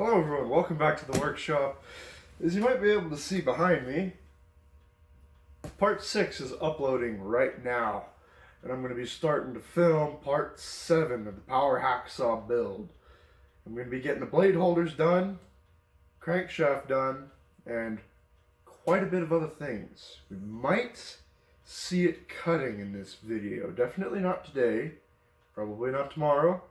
Hello everyone, welcome back to the workshop. As you might be able to see behind me, part 6 is uploading right now. And I'm going to be starting to film part 7 of the power hacksaw build. I'm going to be getting the blade holders done, crankshaft done, and quite a bit of other things. We might see it cutting in this video. Definitely not today, probably not tomorrow.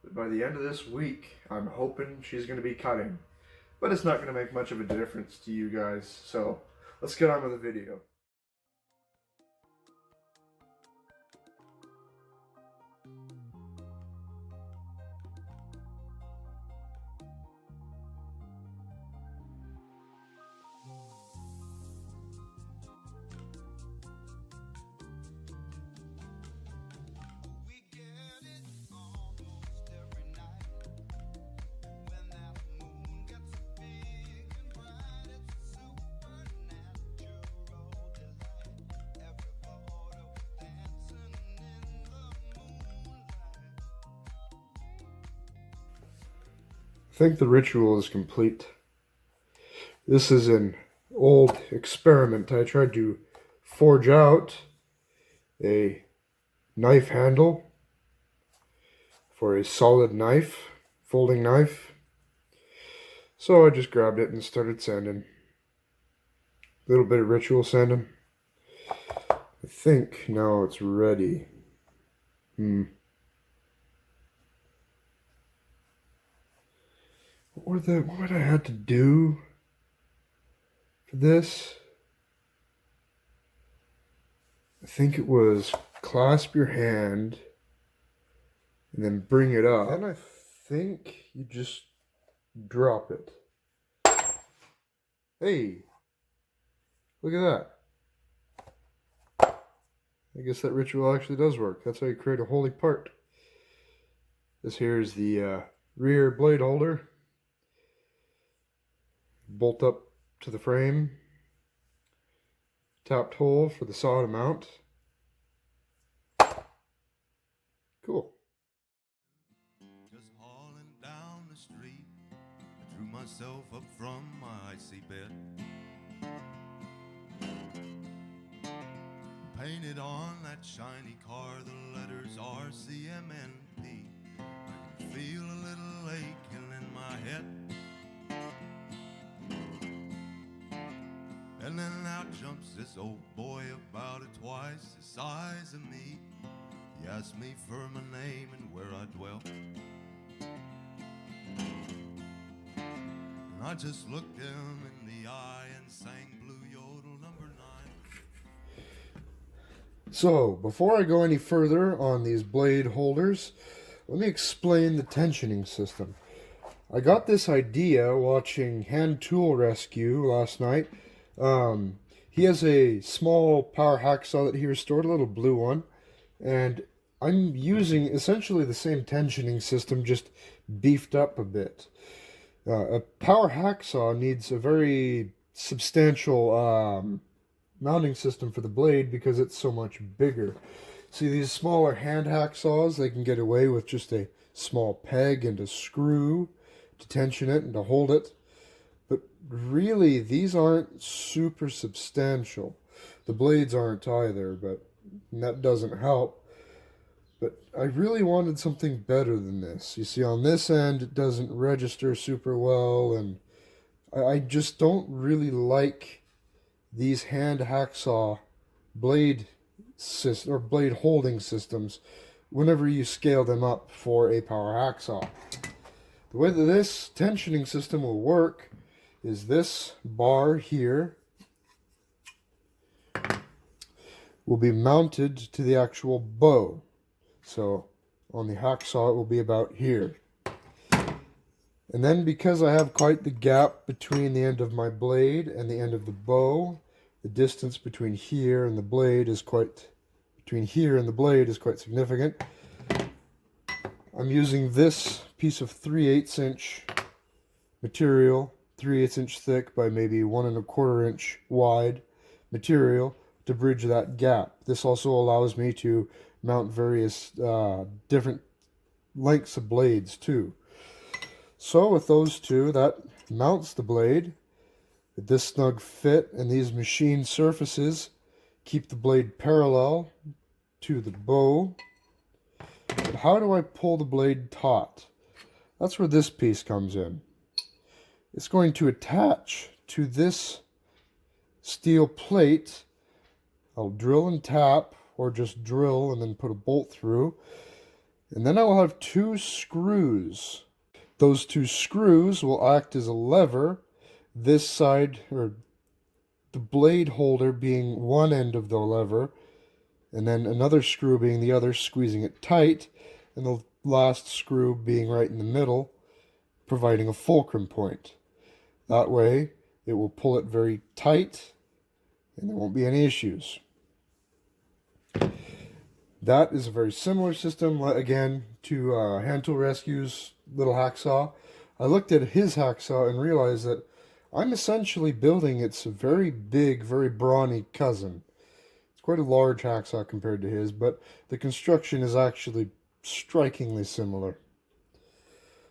But by the end of this week, I'm hoping she's going to be cutting. But it's not going to make much of a difference to you guys, so let's get on with the video. I think the ritual is complete. This is an old experiment. I tried to forge out a knife handle for a solid knife, folding knife. So I just grabbed it and started sanding. A little bit of ritual sanding. I think now it's ready. What would I have to do for this? I think it was clasp your hand and then bring it up. And I think you just drop it. Hey, look at that. I guess that ritual actually does work. That's how you create a holy part. This here is the rear blade holder. Bolt up to the frame, tapped hole for the saw to mount. Cool. Just hauling down the street, I drew myself up from my icy bed. Painted on that shiny car the letters RCMNP. I can feel a little aching in my head. And then out jumps this old boy about twice the size of me. He asked me for my name and where I dwelt. And I just looked him in the eye and sang Blue Yodel number 9. So, before I go any further on these blade holders, let me explain the tensioning system. I got this idea watching Hand Tool Rescue last night. He has a small power hacksaw that he restored, a little blue one, and I'm using essentially the same tensioning system, just beefed up a bit. A power hacksaw needs a very substantial mounting system for the blade because it's so much bigger. See, these smaller hand hacksaws, they can get away with just a small peg and a screw to tension it and to hold it. But really, these aren't super substantial. The blades aren't either, but that doesn't help. But I really wanted something better than this. You see, on this end, it doesn't register super well, and I just don't really like these hand hacksaw blade blade holding systems whenever you scale them up for a power hacksaw. The way that this tensioning system will work is this bar here will be mounted to the actual bow. So on the hacksaw it will be about here. And then because I have quite the gap between the end of my blade and the end of the bow, the distance between here and the blade is quite significant. I'm using this piece of 3/8 inch material, 3/8 inch thick by maybe 1 1/4 inch wide material to bridge that gap. This also allows me to mount various different lengths of blades too. So with those two, that mounts the blade. With this snug fit and these machined surfaces keep the blade parallel to the bow. But how do I pull the blade taut? That's where this piece comes in. It's going to attach to this steel plate. I'll drill and tap, or just drill and then put a bolt through. And then I will have two screws. Those two screws will act as a lever, this side, or the blade holder being one end of the lever, and then another screw being the other, squeezing it tight, and the last screw being right in the middle, providing a fulcrum point. That way, it will pull it very tight, and there won't be any issues. That is a very similar system, again, to Hand Tool Rescue's little hacksaw. I looked at his hacksaw and realized that I'm essentially building its very big, very brawny cousin. It's quite a large hacksaw compared to his, but the construction is actually strikingly similar.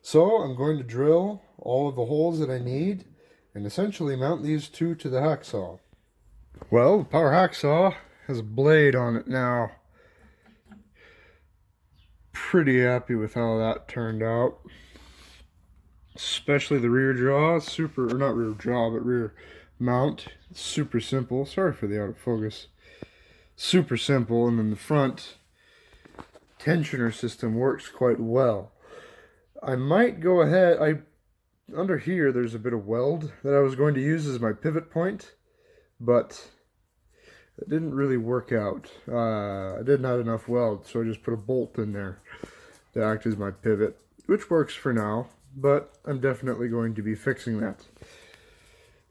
So I'm going to drill all of the holes that I need and essentially mount these two to the hacksaw. Well, the power hacksaw has a blade on it now. Pretty happy with how that turned out. Especially the rear jaw, super, or not rear jaw, but rear mount. It's super simple. Sorry for the out of focus. Super simple, and then the front tensioner system works quite well. I might go ahead, under here there's a bit of weld that I was going to use as my pivot point, but it didn't really work out. I didn't have enough weld, so I just put a bolt in there to act as my pivot, which works for now, but I'm definitely going to be fixing that.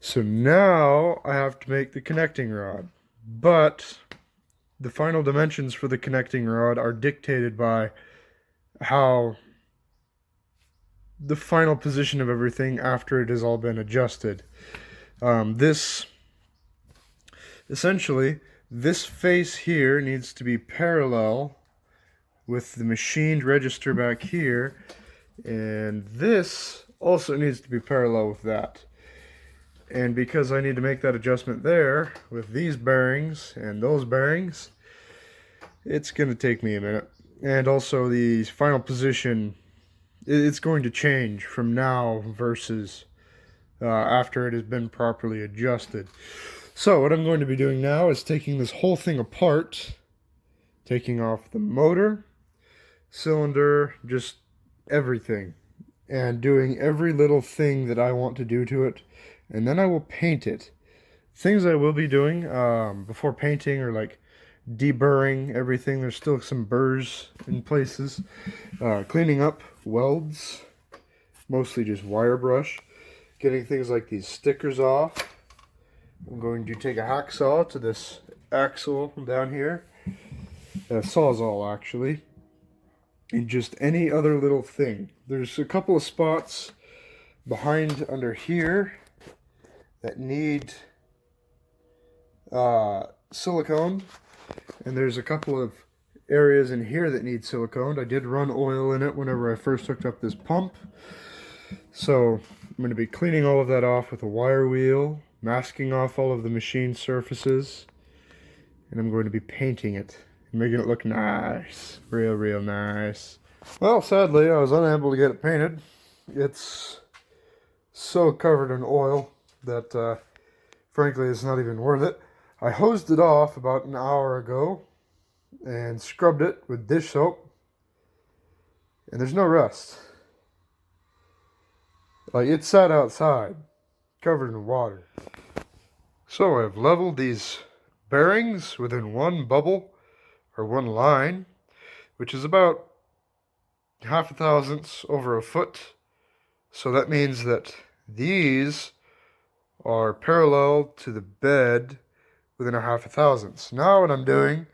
So now I have to make the connecting rod, but the final dimensions for the connecting rod are dictated by how the final position of everything after it has all been adjusted. Essentially, this face here needs to be parallel with the machined register back here, and this also needs to be parallel with that. And because I need to make that adjustment there with these bearings and those bearings, it's going to take me a minute. And also the final position, it's going to change from now versus after it has been properly adjusted. So what I'm going to be doing now is taking this whole thing apart, taking off the motor, cylinder, just everything, and doing every little thing that I want to do to it, and then I will paint it. Things I will be doing before painting are like deburring everything. There's still some burrs in places, cleaning up welds, mostly just wire brush, getting things like these stickers off. I'm going to take a hacksaw to this axle down here, a sawzall actually, and just any other little thing. There's a couple of spots behind under here that need silicone, and there's a couple of areas in here that need silicone. I did run oil in it whenever I first hooked up this pump, so I'm going to be cleaning all of that off with a wire wheel, masking off all of the machine surfaces, and I'm going to be painting it and making it look nice, real nice. Well, sadly I was unable to get it painted. It's so covered in oil that frankly it's not even worth it. I hosed it off about an hour ago and scrubbed it with dish soap, and there's no rust. Like, it sat outside covered in water. So I've leveled these bearings within one bubble, or one line, which is about 0.5 thousandths over a foot. So that means that these are parallel to the bed within 0.5 thousandths. Now what I'm doing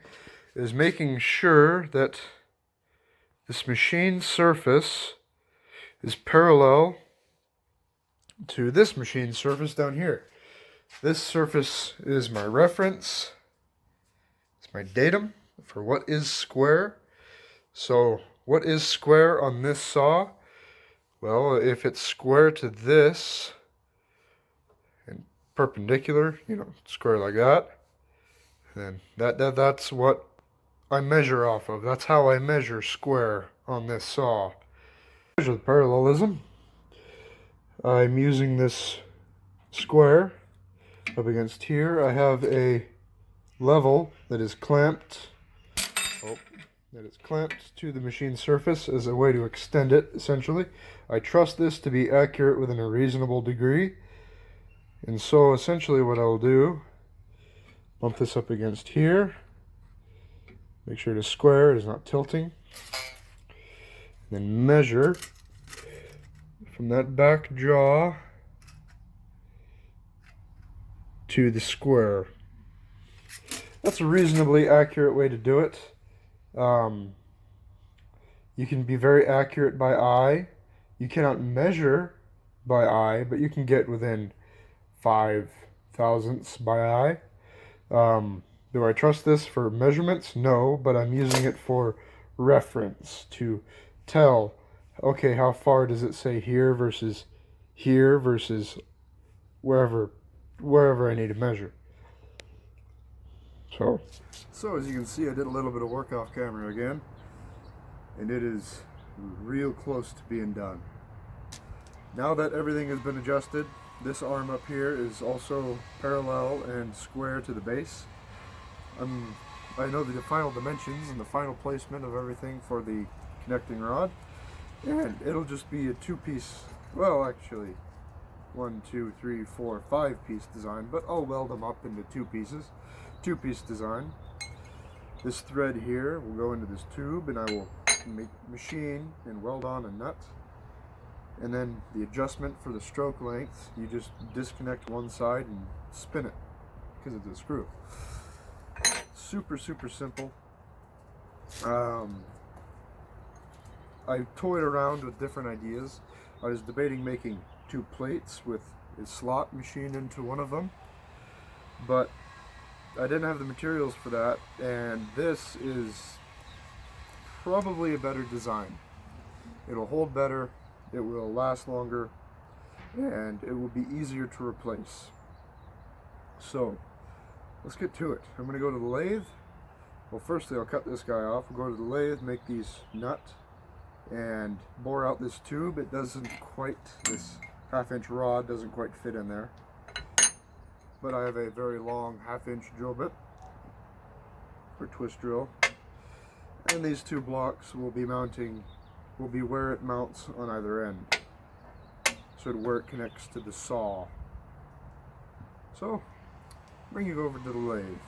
is making sure that this machine surface is parallel to this machine surface down here. This surface is my reference. It's my datum for what is square. So what is square on this saw Well, if it's square to this and perpendicular, square like that, then that's what I measure off of. That's how I measure square on this saw. Measure the parallelism. I'm using this square up against here. I have a level that is clamped. That is clamped to the machine surface as a way to extend it, essentially. I trust this to be accurate within a reasonable degree. And so essentially what I'll do, bump this up against here. Make sure it is square, it is not tilting. Then measure from that back jaw to the square. That's a reasonably accurate way to do it. You can be very accurate by eye. You cannot measure by eye, but you can get within 5/1000ths by eye. Do I trust this for measurements? No, but I'm using it for reference to tell, okay, how far does it say here versus wherever I need to measure. So as you can see, I did a little bit of work off camera again, and it is real close to being done. Now that everything has been adjusted, this arm up here is also parallel and square to the base. I know the final dimensions and the final placement of everything for the connecting rod, and it'll just be a two-piece, well actually 1, 2, 3, 4, 5-piece design, but I'll weld them up into two pieces. Two-piece design. This thread here will go into this tube, and I will machine and weld on a nut. And then the adjustment for the stroke length, you just disconnect one side and spin it because it's a screw. Super simple. I toyed around with different ideas. I was debating making two plates with a slot machine into one of them, but I didn't have the materials for that, and this is probably a better design. It'll hold better, it will last longer, and it will be easier to replace. So let's get to it. I'm going to go to the lathe. Well, firstly I'll cut this guy off. We'll go to the lathe, make these nut, and bore out this tube. It doesn't quite, this 1/2-inch rod doesn't quite fit in there, but I have a very long 1/2-inch drill bit or twist drill, and these two blocks will be where it mounts on either end, so where it connects to the saw. So bring it over to the lathe.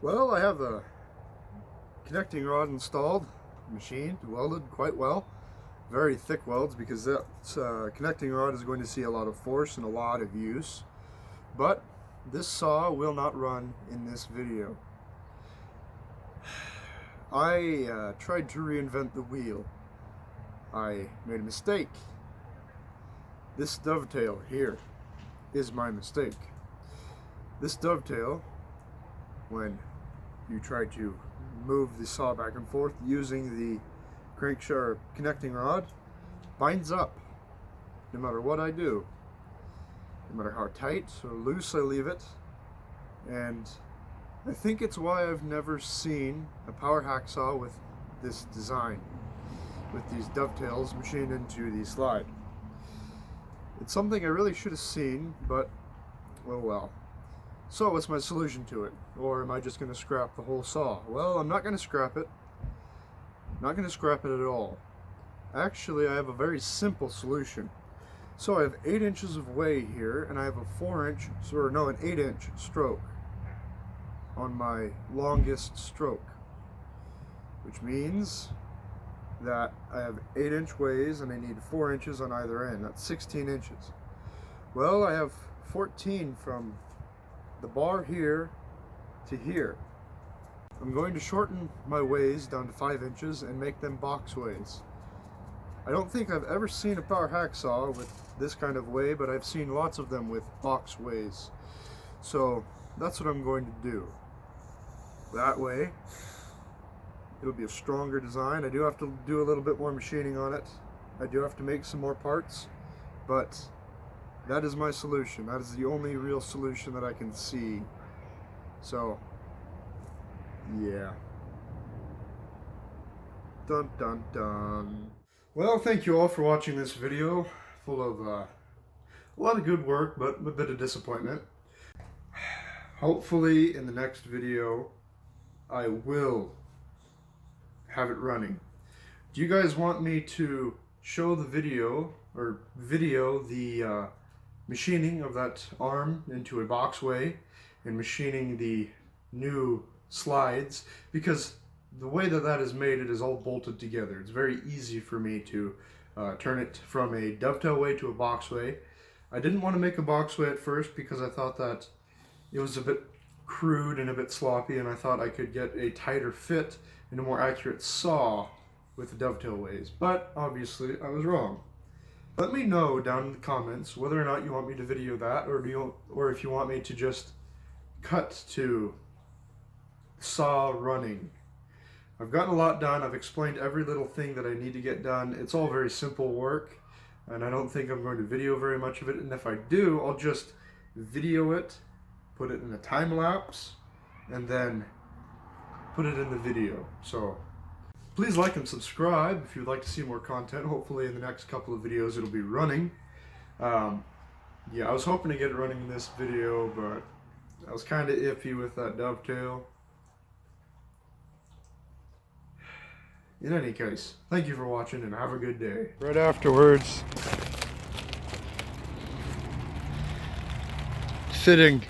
Well, I have the connecting rod installed, machined, welded quite well. Very thick welds, because that connecting rod is going to see a lot of force and a lot of use. But this saw will not run in this video. I tried to reinvent the wheel. I made a mistake. This dovetail here is my mistake. This dovetail, when you try to move the saw back and forth using the crankshaft connecting rod, binds up no matter what I do, no matter how tight or loose I leave it. And I think it's why I've never seen a power hacksaw with this design, with these dovetails machined into the slide. It's something I really should have seen, but oh well. So what's my solution to it? Or am I just going to scrap the whole saw? Well, I'm not going to scrap it. Not going to scrap it at all. Actually, I have a very simple solution. So I have 8 inches of way here, and I have a 8-inch stroke on my longest stroke, which means that I have 8-inch ways and I need 4 inches on either end. That's 16 inches. Well, I have 14 from the bar here to here. I'm going to shorten my ways down to 5 inches and make them box ways. I don't think I've ever seen a power hacksaw with this kind of way, but I've seen lots of them with box ways. So that's what I'm going to do. That way, it'll be a stronger design. I do have to do a little bit more machining on it. I do have to make some more parts, but that is my solution. That is the only real solution that I can see. So, yeah. Dun dun dun. Well, thank you all for watching this video, full of a lot of good work, but a bit of disappointment. Hopefully in the next video, I will have it running. Do you guys want me to show the video, or video the machining of that arm into a boxway and machining the new slides? Because the way that that is made, it is all bolted together. It's very easy for me to turn it from a dovetail way to a boxway. I didn't want to make a boxway at first because I thought that it was a bit crude and a bit sloppy, and I thought I could get a tighter fit and a more accurate saw with the dovetail ways. But obviously I was wrong. Let me know down in the comments whether or not you want me to video that, or if you want me to just cut to saw running. I've gotten a lot done. I've explained every little thing that I need to get done. It's all very simple work, and I don't think I'm going to video very much of it, and if I do, I'll just video it, put it in a time lapse, and then put it in the video. So please like and subscribe if you'd like to see more content. Hopefully in the next couple of videos it'll be running. Yeah, I was hoping to get it running in this video, but I was kind of iffy with that dovetail. In any case, thank you for watching and have a good day. Right afterwards, sitting